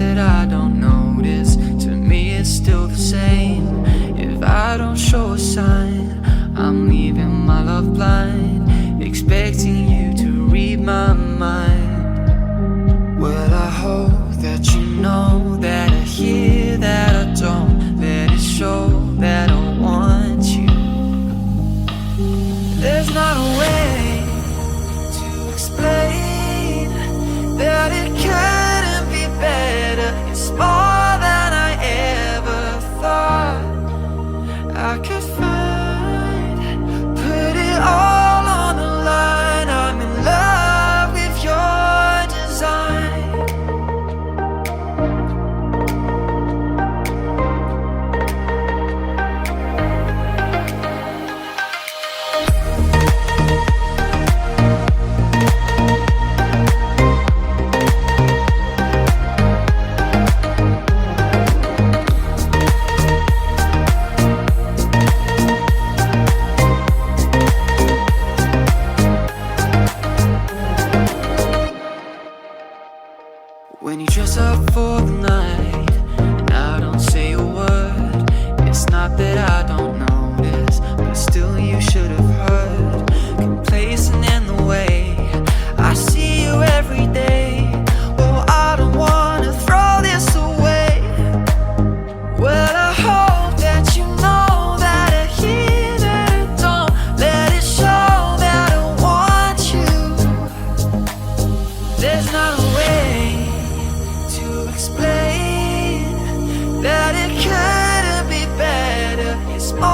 that I don't notice. To me it's still the same. If I don't show a sign, I'm leaving my love blind, expecting you to read my mind. Well, I hope that you know that I hear that I don't. Let it show that I want you. There's not a way to explain that it couldn't be better. It's more than I ever thought I could find. Put it all on the line. I'm in love with your design. When you dress up for the night and I don't say a word, it's not that I don't notice, but still you should have heard. Complacent in the way I see you every day. Oh, I don't wanna throw this away. Well, I hope that you know that I hear that I don't. Let it show that I want you. There's not a way to explain that it couldn't be better. It's more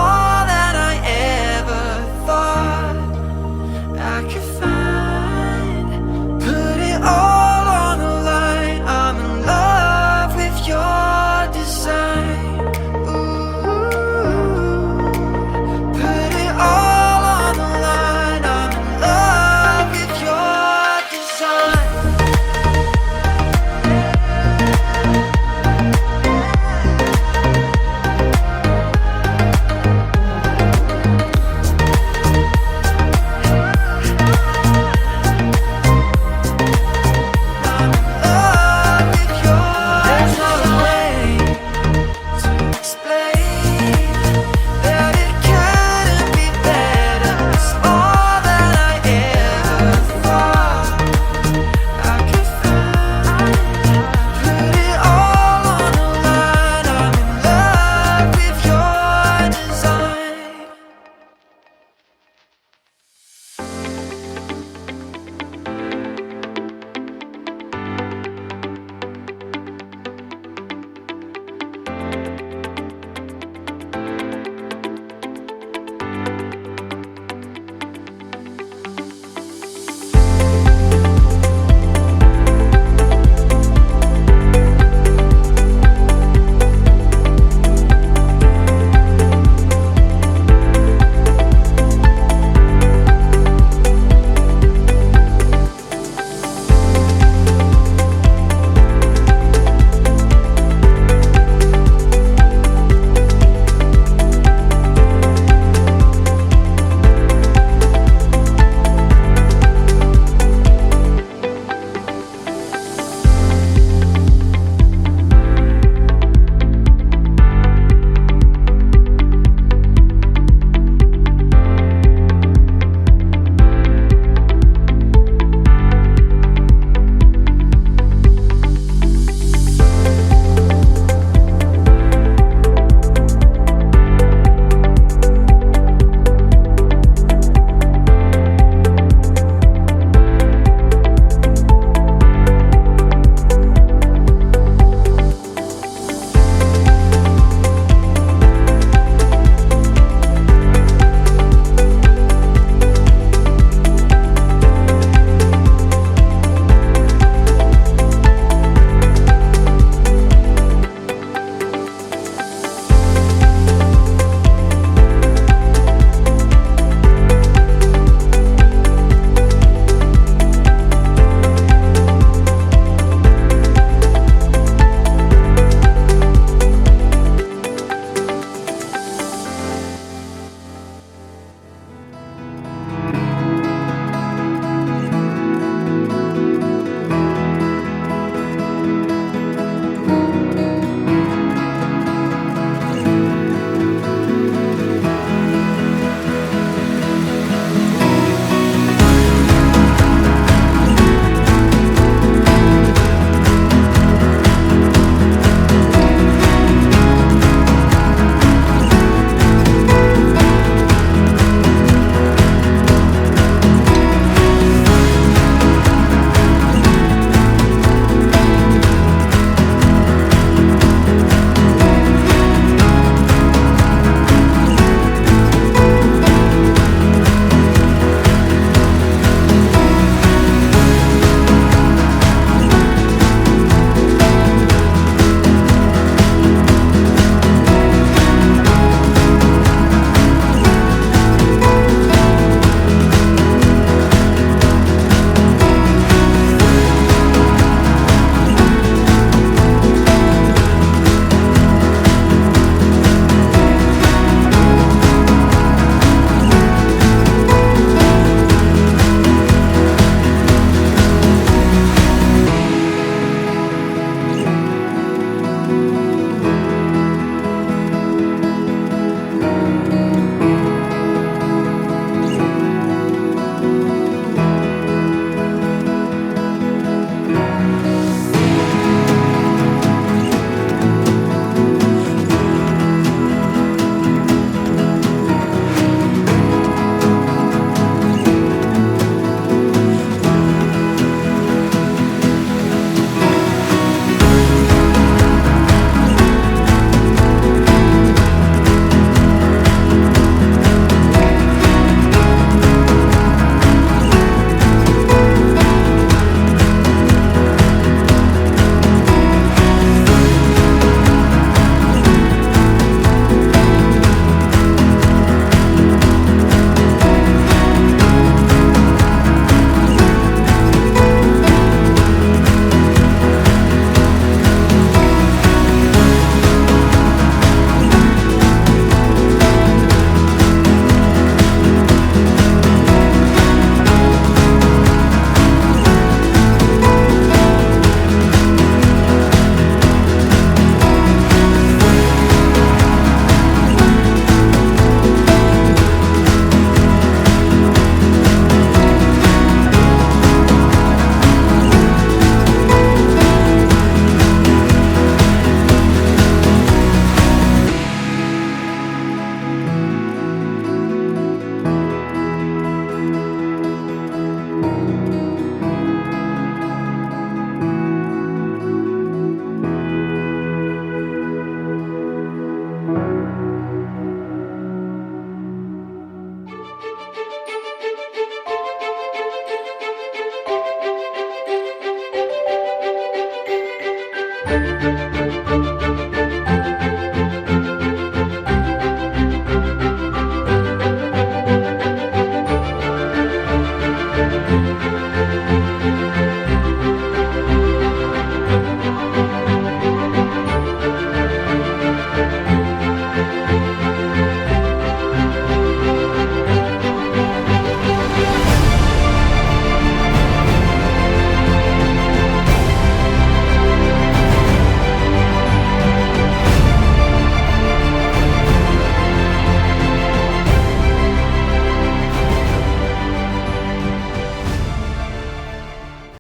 again.